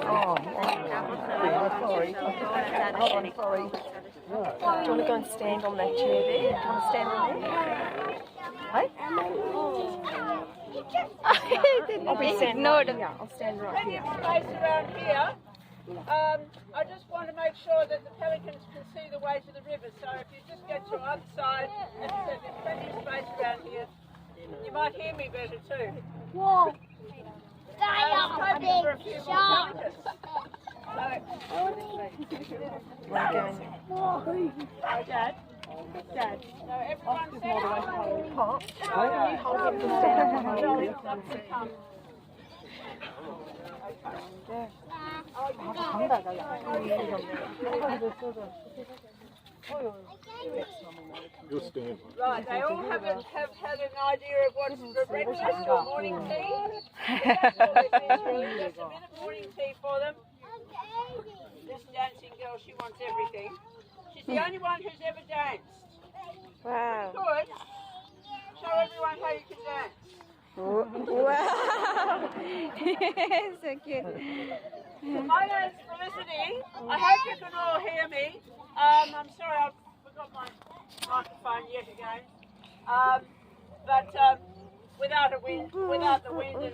Oh, sorry. I'm sorry. Do you want to go and stand on that chair there? Do you want to stand on there? Hey? I'll be standing right here. I'll stand right here. Space around here. I just want to make sure that the pelicans can see the way to the river. So if you just get to one side, as I said, there's plenty of space around here. You might hear me better too. Whoa! I'm hoping for a few more pelicans. Dad. Dad. So everyone's there. Pop. Can you hold him to stand on the chair? You'll stand. Right, they all have had an idea of what's the breakfast or morning tea. That's all this is really, just a bit of morning tea for them. This dancing girl, she wants everything. She's the only one who's ever danced. Wow. Good. Show everyone how you can dance. Wow. So cute. My name's Felicity. I hope you can all hear me. I'm sorry, I forgot my microphone yet again. But without the wind and